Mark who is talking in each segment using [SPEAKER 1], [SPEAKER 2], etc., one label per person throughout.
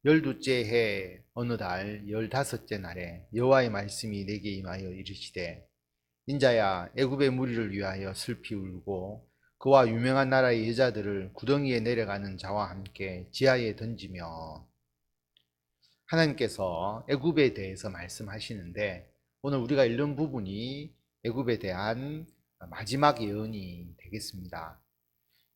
[SPEAKER 1] 12째 해 어느 달 15째 날에 여호와의 말씀이 내게 임하여 이르시되 인자야 애굽의 무리를 위하여 슬피 울고 그와 유명한 나라의 여자들을 구덩이에 내려가는 자와 함께 지하에 던지며. 하나님께서 애굽에 대해서 말씀하시는데 오늘 우리가 읽는 부분이 애굽에 대한 마지막 예언이 되겠습니다.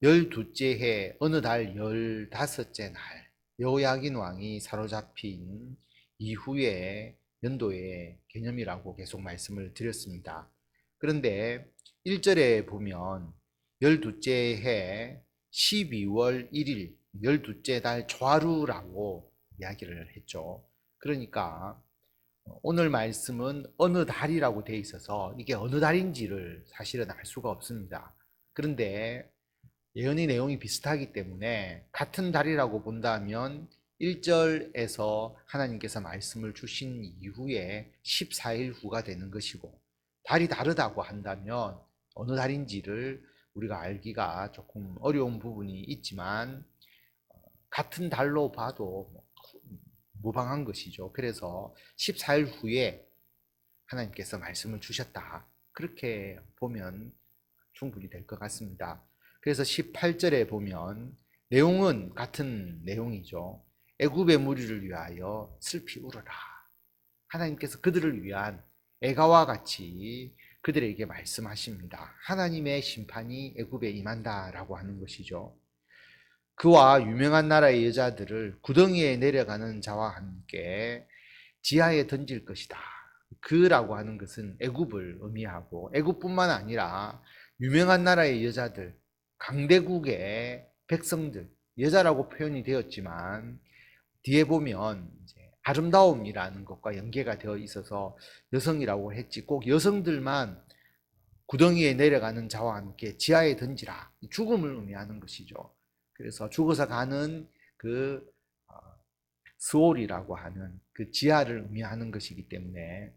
[SPEAKER 1] 12째 해 어느 달 15째 날 여호야긴 왕이 사로잡힌 이후의 연도의 개념이라고 계속 말씀을 드렸습니다. 그런데 1절에 보면 12째 해 12월 1일 12째 달 초하루라고 이야기를 했죠. 그러니까 오늘 말씀은 어느 달이라고 되어 있어서 이게 어느 달인지를 사실은 알 수가 없습니다. 그런데 예언의 내용이 비슷하기 때문에 같은 달이라고 본다면 1절에서 하나님께서 말씀을 주신 이후에 14일 후가 되는 것이고, 달이 다르다고 한다면 어느 달인지를 우리가 알기가 조금 어려운 부분이 있지만 같은 달로 봐도 무방한 것이죠. 그래서 14일 후에 하나님께서 말씀을 주셨다, 그렇게 보면 충분히 될 것 같습니다. 그래서 18절에 보면 내용은 같은 내용이죠. 애굽의 무리를 위하여 슬피 울어라. 하나님께서 그들을 위한 애가와 같이 그들에게 말씀하십니다. 하나님의 심판이 애굽에 임한다라고 하는 것이죠. 그와 유명한 나라의 여자들을 구덩이에 내려가는 자와 함께 지하에 던질 것이다. 그라고 하는 것은 애굽을 의미하고, 애굽뿐만 아니라 유명한 나라의 여자들, 강대국의 백성들, 여자라고 표현이 되었지만 뒤에 보면 이제 아름다움이라는 것과 연계가 되어 있어서 여성이라고 했지, 꼭 여성들만 구덩이에 내려가는 자와 함께 지하에 던지라, 죽음을 의미하는 것이죠. 그래서 죽어서 가는 그 스올이라고 하는 그 지하를 의미하는 것이기 때문에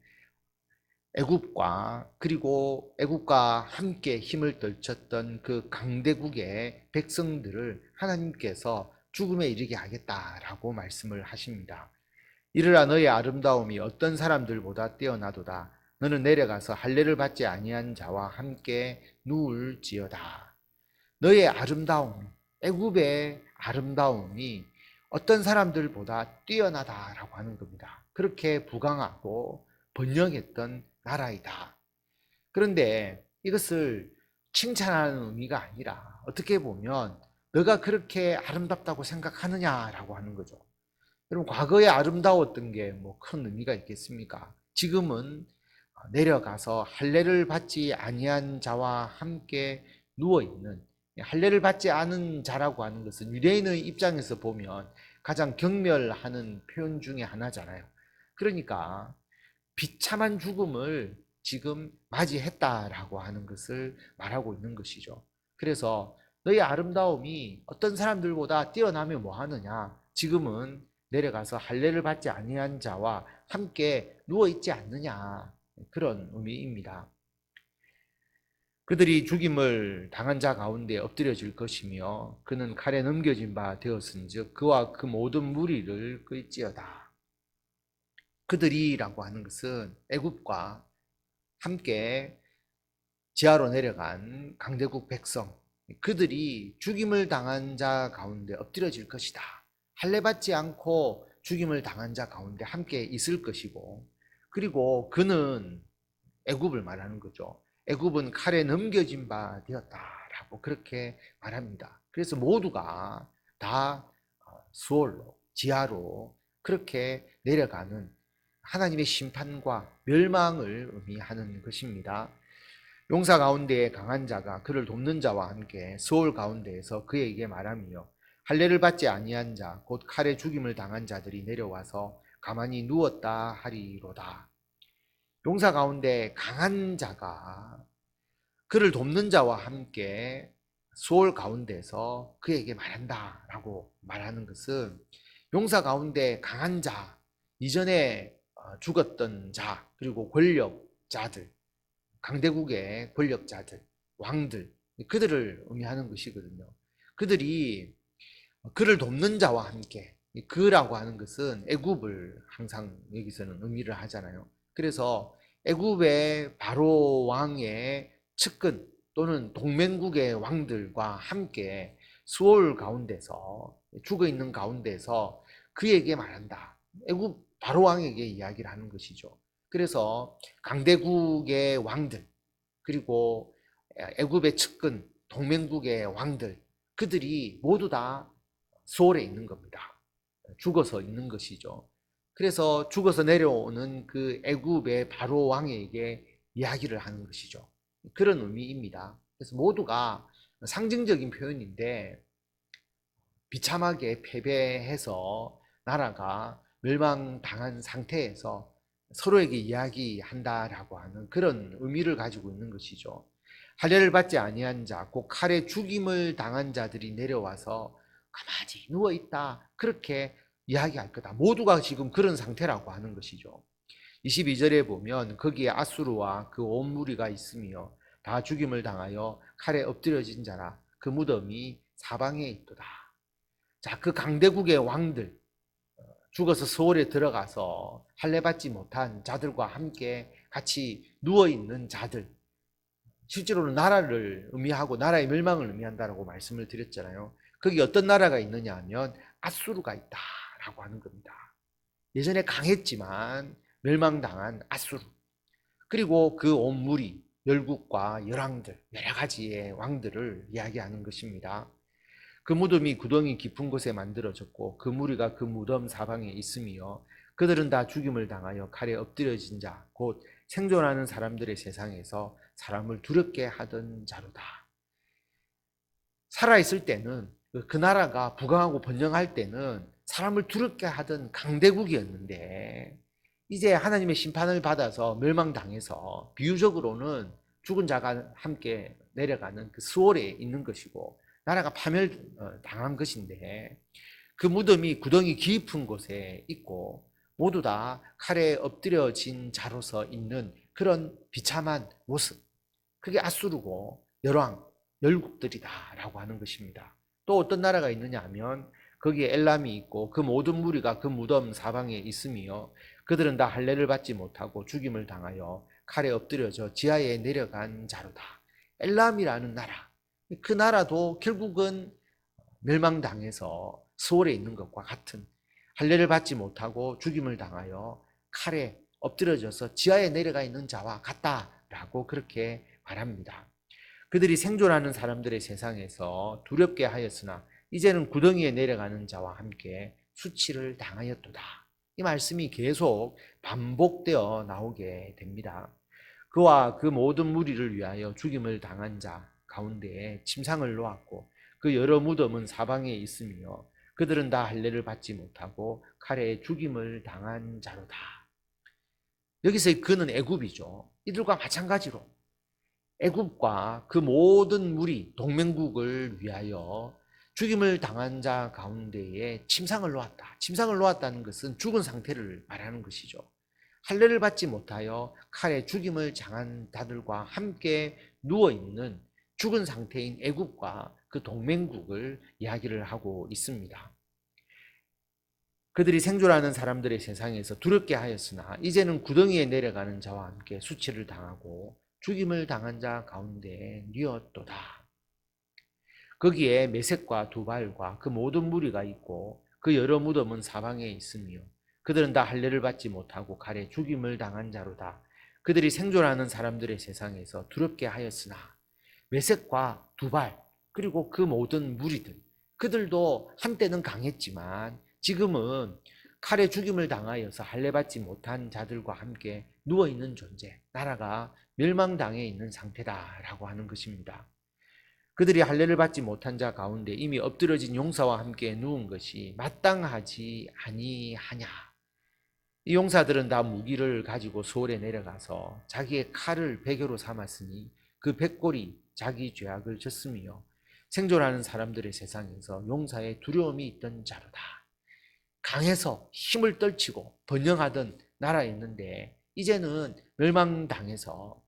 [SPEAKER 1] 애굽과, 그리고 애굽과 함께 힘을 떨쳤던 그 강대국의 백성들을 하나님께서 죽음에 이르게 하겠다라고 말씀을 하십니다. 이르라 너의 아름다움이 어떤 사람들보다 뛰어나도다. 너는 내려가서 할례를 받지 아니한 자와 함께 누울지어다. 너의 아름다움, 애굽의 아름다움이 어떤 사람들보다 뛰어나다라고 하는 겁니다. 그렇게 부강하고 번영했던 나라이다. 그런데 이것을 칭찬하는 의미가 아니라 어떻게 보면 너가 그렇게 아름답다고 생각하느냐라고 하는 거죠. 여러분, 과거에 아름다웠던 게 뭐 큰 의미가 있겠습니까? 지금은 내려가서 할례를 받지 아니한 자와 함께 누워 있는, 할례를 받지 않은 자라고 하는 것은 유대인의 입장에서 보면 가장 경멸하는 표현 중에 하나잖아요. 그러니까 비참한 죽음을 지금 맞이했다라고 하는 것을 말하고 있는 것이죠. 그래서 너의 아름다움이 어떤 사람들보다 뛰어나면 뭐 하느냐? 지금은 내려가서 할례를 받지 아니한 자와 함께 누워 있지 않느냐, 그런 의미입니다. 그들이 죽임을 당한 자 가운데 엎드려질 것이며 그는 칼에 넘겨진 바 되었은즉 그와 그 모든 무리를 끌지어다. 그들이라고 하는 것은 애굽과 함께 지하로 내려간 강대국 백성, 그들이 죽임을 당한 자 가운데 엎드려질 것이다. 할례 받지 않고 죽임을 당한 자 가운데 함께 있을 것이고, 그리고 그는 애굽을 말하는 거죠. 애굽은 칼에 넘겨진 바 되었다라고 그렇게 말합니다. 그래서 모두가 다 수월로, 지하로 그렇게 내려가는 하나님의 심판과 멸망을 의미하는 것입니다. 용사 가운데에 강한 자가 그를 돕는 자와 함께 수월 가운데에서 그에게 말하며 할례를 받지 아니한 자 곧 칼에 죽임을 당한 자들이 내려와서 가만히 누웠다 하리로다. 용사 가운데 강한 자가 그를 돕는 자와 함께 수월 가운데서 그에게 말한다라고 말하는 것은, 용사 가운데 강한 자, 이전에 죽었던 자, 그리고 권력자들, 강대국의 권력자들, 왕들, 그들을 의미하는 것이거든요. 그들이 그를 돕는 자와 함께, 이 그라고 하는 것은 애굽을 항상 여기서는 의미를 하잖아요. 그래서 애굽의 바로 왕의 측근 또는 동맹국의 왕들과 함께 수월 가운데서 죽어 있는 가운데서 그에게 말한다. 애굽 바로 왕에게 이야기를 하는 것이죠. 그래서 강대국의 왕들 그리고 애굽의 측근 동맹국의 왕들 그들이 모두 다 수월에 있는 겁니다. 죽어서 있는 것이죠. 그래서 죽어서 내려오는 그 애굽의 바로 왕에게 이야기를 하는 것이죠. 그런 의미입니다. 그래서 모두가 상징적인 표현인데 비참하게 패배해서 나라가 멸망당한 상태에서 서로에게 이야기한다라고 하는 그런 의미를 가지고 있는 것이죠. 할례를 받지 아니한 자, 곧 칼에 죽임을 당한 자들이 내려와서 가만히 누워 있다. 그렇게 이야기할 거다. 모두가 지금 그런 상태라고 하는 것이죠. 22절에 보면 거기에 아수르와 그 온 무리가 있으며 다 죽임을 당하여 칼에 엎드려진 자라 그 무덤이 사방에 있도다. 자, 그 강대국의 왕들 죽어서 서울에 들어가서 할례 받지 못한 자들과 함께 같이 누워 있는 자들 실제로는 나라를 의미하고 나라의 멸망을 의미한다라고 말씀을 드렸잖아요. 거기 어떤 나라가 있느냐 하면 아수르가 있다라고 하는 겁니다. 예전에 강했지만 멸망당한 아수르 그리고 그 온 무리 열국과 열왕들 여러 가지의 왕들을 이야기하는 것입니다. 그 무덤이 구덩이 깊은 곳에 만들어졌고 그 무리가 그 무덤 사방에 있으며 그들은 다 죽임을 당하여 칼에 엎드려진 자 곧 생존하는 사람들의 세상에서 사람을 두렵게 하던 자로다. 살아있을 때는 그 나라가 부강하고 번영할 때는 사람을 두렵게 하던 강대국이었는데 이제 하나님의 심판을 받아서 멸망당해서 비유적으로는 죽은 자가 함께 내려가는 그 수월에 있는 것이고 나라가 파멸당한 것인데 그 무덤이 구덩이 깊은 곳에 있고 모두 다 칼에 엎드려진 자로서 있는 그런 비참한 모습 그게 아수르고 열왕, 열국들이다라고 하는 것입니다. 또 어떤 나라가 있느냐 하면 거기에 엘람이 있고 그 모든 무리가 그 무덤 사방에 있으며 그들은 다 할례를 받지 못하고 죽임을 당하여 칼에 엎드려져 지하에 내려간 자로다. 엘람이라는 나라 그 나라도 결국은 멸망당해서 수월에 있는 것과 같은 할례를 받지 못하고 죽임을 당하여 칼에 엎드려져서 지하에 내려가 있는 자와 같다라고 그렇게 말합니다. 그들이 생존하는 사람들의 세상에서 두렵게 하였으나 이제는 구덩이에 내려가는 자와 함께 수치를 당하였도다. 이 말씀이 계속 반복되어 나오게 됩니다. 그와 그 모든 무리를 위하여 죽임을 당한 자 가운데에 침상을 놓았고 그 여러 무덤은 사방에 있으며 그들은 다 할례를 받지 못하고 칼에 죽임을 당한 자로다. 여기서의 그는 애굽이죠. 이들과 마찬가지로 애굽과 그 모든 무리 동맹국을 위하여 죽임을 당한 자 가운데에 침상을 놓았다. 침상을 놓았다는 것은 죽은 상태를 말하는 것이죠. 할례를 받지 못하여 칼에 죽임을 당한 자들과 함께 누워있는 죽은 상태인 애굽과 그 동맹국을 이야기를 하고 있습니다. 그들이 생존하는 사람들의 세상에서 두렵게 하였으나 이제는 구덩이에 내려가는 자와 함께 수치를 당하고 죽임을 당한 자 가운데에 뉘었도다. 거기에 메섹과 두발과 그 모든 무리가 있고 그 여러 무덤은 사방에 있으며 그들은 다 할례를 받지 못하고 칼에 죽임을 당한 자로다. 그들이 생존하는 사람들의 세상에서 두렵게 하였으나 메섹과 두발 그리고 그 모든 무리들 그들도 한때는 강했지만 지금은 칼에 죽임을 당하여서 할례 받지 못한 자들과 함께 누워있는 존재 나라가 멸망당해 있는 상태다라고 하는 것입니다. 그들이 할례를 받지 못한 자 가운데 이미 엎드러진 용사와 함께 누운 것이 마땅하지 아니하냐. 이 용사들은 다 무기를 가지고 소홀에 내려가서 자기의 칼을 베개로 삼았으니 그 백골이 자기 죄악을 졌으며 생존하는 사람들의 세상에서 용사의 두려움이 있던 자로다. 강해서 힘을 떨치고 번영하던 나라였는데 이제는 멸망당해서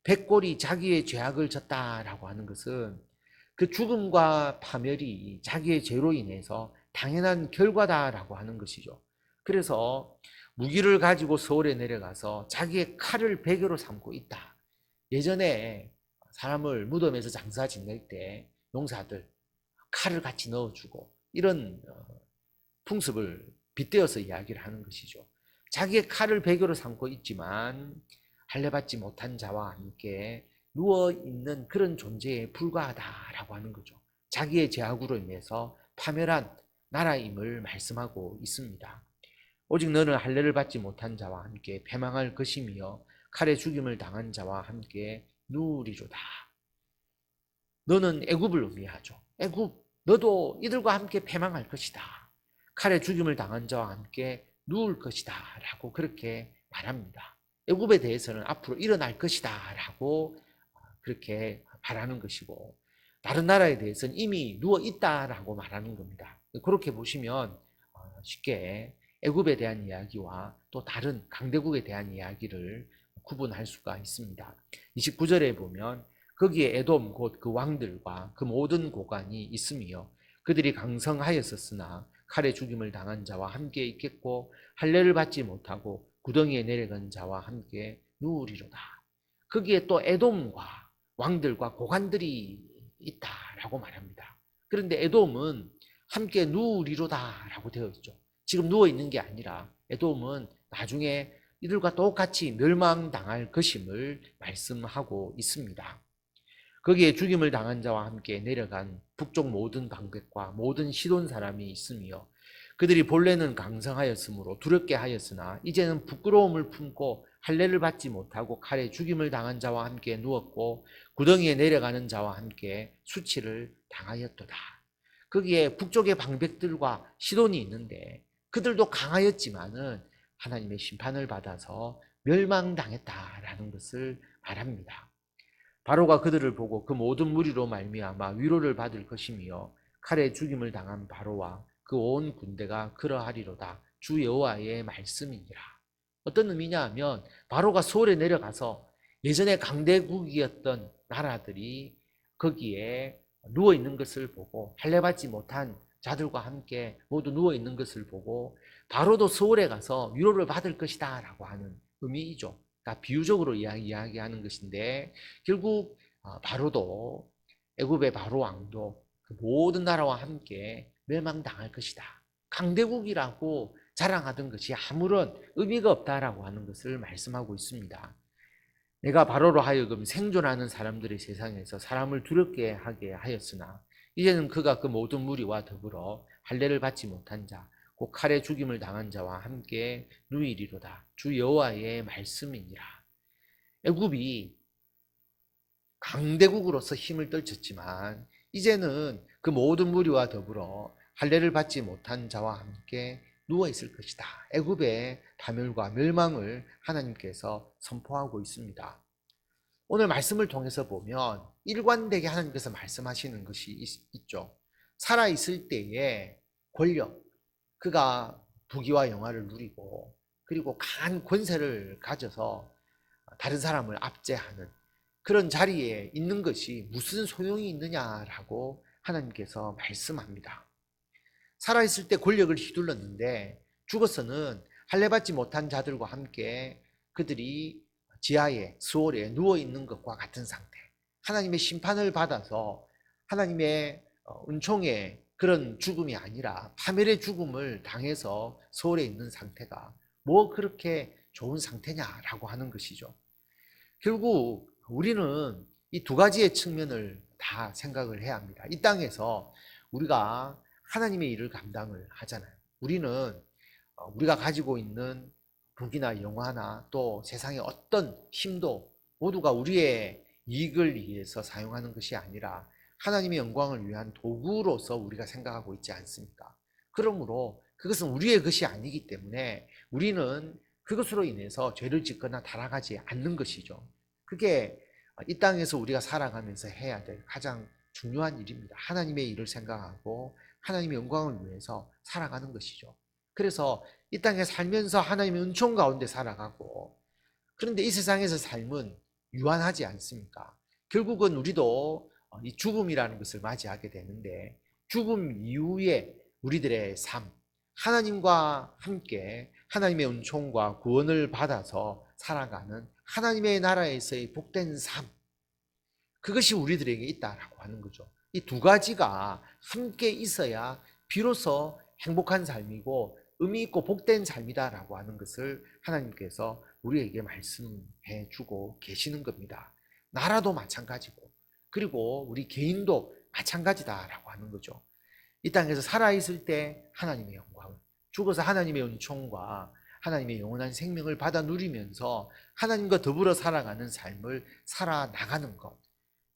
[SPEAKER 1] 백골이 자기의 죄악을 졌다라고 하는 것은 그 죽음과 파멸이 자기의 죄로 인해서 당연한 결과다라고 하는 것이죠. 그래서 무기를 가지고 서울에 내려가서 자기의 칼을 베개로 삼고 있다. 예전에 사람을 무덤에서 장사 지낼 때 용사들 칼을 같이 넣어주고 이런 풍습을 빗대어서 이야기를 하는 것이죠. 자기의 칼을 베개로 삼고 있지만 할례받지 못한 자와 함께 누워있는 그런 존재에 불과하다라고 하는 거죠. 자기의 죄악으로 인해서 파멸한 나라임을 말씀하고 있습니다. 오직 너는 할례를 받지 못한 자와 함께 패망할 것이며 칼에 죽임을 당한 자와 함께 누우리로다. 너는 애굽을 의미하죠. 애굽, 너도 이들과 함께 패망할 것이다. 칼에 죽임을 당한 자와 함께 누울 것이다 라고 그렇게 말합니다. 애굽에 대해서는 앞으로 일어날 것이다 라고 그렇게 말하는 것이고, 다른 나라에 대해서는 이미 누워 있다라고 말하는 겁니다. 그렇게 보시면 쉽게 애굽에 대한 이야기와 또 다른 강대국에 대한 이야기를 구분할 수가 있습니다. 29절에 보면 거기에 에돔 곧 그 왕들과 그 모든 고관이 있으며 그들이 강성하였었으나 칼에 죽임을 당한 자와 함께 있겠고 할례를 받지 못하고 구덩이에 내려간 자와 함께 누우리로다. 거기에 또 에돔과 왕들과 고관들이 있다라고 말합니다. 그런데 에돔은 함께 누우리로다라고 되어 있죠. 지금 누워 있는 게 아니라 에돔은 나중에 이들과 똑같이 멸망당할 것임을 말씀하고 있습니다. 거기에 죽임을 당한 자와 함께 내려간 북쪽 모든 방백과 모든 시돈 사람이 있으며 그들이 본래는 강성하였으므로 두렵게 하였으나 이제는 부끄러움을 품고 할례를 받지 못하고 칼에 죽임을 당한 자와 함께 누웠고 구덩이에 내려가는 자와 함께 수치를 당하였도다. 거기에 북쪽의 방백들과 시돈이 있는데 그들도 강하였지만은 하나님의 심판을 받아서 멸망당했다라는 것을 말합니다. 바로가 그들을 보고 그 모든 무리로 말미암아 위로를 받을 것이며 칼에 죽임을 당한 바로와 그 온 군대가 그러하리로다. 주 여호와의 말씀이니라. 어떤 의미냐 하면 바로가 소홀에 내려가서 예전에 강대국이었던 나라들이 거기에 누워 있는 것을 보고 할례받지 못한 자들과 함께 모두 누워 있는 것을 보고 바로도 소홀에 가서 위로를 받을 것이다 라고 하는 의미이죠. 그러니까 비유적으로 이야기하는 것인데 결국 바로도 애굽의 바로 왕도 그 모든 나라와 함께 멸망당할 것이다. 강대국이라고 자랑하던 것이 아무런 의미가 없다라고 하는 것을 말씀하고 있습니다. 내가 바로로 하여금 생존하는 사람들의 세상에서 사람을 두렵게 하게 하였으나 이제는 그가 그 모든 무리와 더불어 할례를 받지 못한 자 곧 칼에 죽임을 당한 자와 함께 누이리로다. 주 여호와의 말씀이니라. 애굽이 강대국으로서 힘을 떨쳤지만 이제는 그 모든 무리와 더불어 할례를 받지 못한 자와 함께 누워 있을 것이다. 애굽의 파멸과 멸망을 하나님께서 선포하고 있습니다. 오늘 말씀을 통해서 보면 일관되게 하나님께서 말씀하시는 것이 있죠. 살아있을 때의 권력, 그가 부귀와 영화를 누리고 그리고 강한 권세를 가져서 다른 사람을 압제하는 그런 자리에 있는 것이 무슨 소용이 있느냐라고 하나님께서 말씀합니다. 살아있을 때 권력을 휘둘렀는데 죽어서는 할례받지 못한 자들과 함께 그들이 지하에 수월에 누워있는 것과 같은 상태, 하나님의 심판을 받아서 하나님의 은총의 그런 죽음이 아니라 파멸의 죽음을 당해서 수월에 있는 상태가 뭐 그렇게 좋은 상태냐라고 하는 것이죠. 결국 우리는 이 두 가지의 측면을 다 생각을 해야 합니다. 이 땅에서 우리가 하나님의 일을 감당을 하잖아요. 우리는 우리가 가지고 있는 부귀나 영화나 또 세상의 어떤 힘도 모두가 우리의 이익을 위해서 사용하는 것이 아니라 하나님의 영광을 위한 도구로서 우리가 생각하고 있지 않습니까? 그러므로 그것은 우리의 것이 아니기 때문에 우리는 그것으로 인해서 죄를 짓거나 타락하지 않는 것이죠. 그게 이 땅에서 우리가 살아가면서 해야 될 가장 중요한 일입니다. 하나님의 일을 생각하고 하나님의 영광을 위해서 살아가는 것이죠. 그래서 이 땅에 살면서 하나님의 은총 가운데 살아가고, 그런데 이 세상에서 삶은 유한하지 않습니까? 결국은 우리도 이 죽음이라는 것을 맞이하게 되는데 죽음 이후에 우리들의 삶, 하나님과 함께 하나님의 은총과 구원을 받아서 살아가는 하나님의 나라에서의 복된 삶, 그것이 우리들에게 있다라고 하는 거죠. 이 두 가지가 함께 있어야 비로소 행복한 삶이고 의미 있고 복된 삶이다라고 하는 것을 하나님께서 우리에게 말씀해 주고 계시는 겁니다. 나라도 마찬가지고, 그리고 우리 개인도 마찬가지다라고 하는 거죠. 이 땅에서 살아있을 때 하나님의 영광을, 죽어서 하나님의 은총과 하나님의 영원한 생명을 받아 누리면서 하나님과 더불어 살아가는 삶을 살아나가는 것,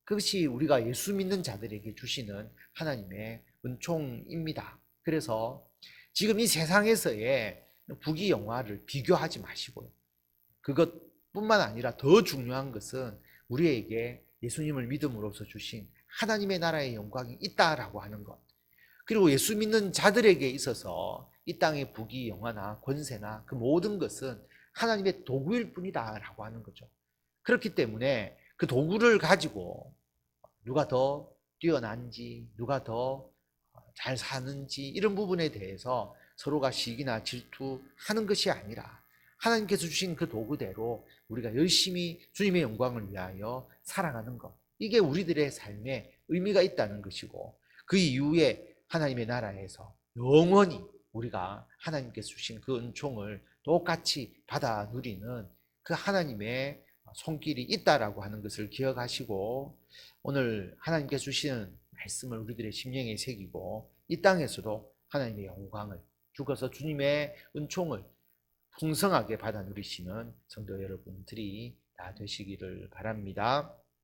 [SPEAKER 1] 그것이 우리가 예수 믿는 자들에게 주시는 하나님의 은총입니다. 그래서 지금 이 세상에서의 부귀영화를 비교하지 마시고요. 그것뿐만 아니라 더 중요한 것은 우리에게 예수님을 믿음으로써 주신 하나님의 나라의 영광이 있다라고 하는 것. 그리고 예수 믿는 자들에게 있어서 이 땅의 부귀영화나 권세나 그 모든 것은 하나님의 도구일 뿐이다라고 하는 거죠. 그렇기 때문에 그 도구를 가지고 누가 더 뛰어난지, 누가 더 잘 사는지 이런 부분에 대해서 서로가 시기나 질투하는 것이 아니라 하나님께서 주신 그 도구대로 우리가 열심히 주님의 영광을 위하여 살아가는 것, 이게 우리들의 삶에 의미가 있다는 것이고, 그 이후에 하나님의 나라에서 영원히 우리가 하나님께서 주신 그 은총을 똑같이 받아 누리는 그 하나님의 손길이 있다라고 하는 것을 기억하시고, 오늘 하나님께서 주시는 말씀을 우리들의 심령에 새기고 이 땅에서도 하나님의 영광을, 죽어서 주님의 은총을 풍성하게 받아 누리시는 성도 여러분들이 다 되시기를 바랍니다.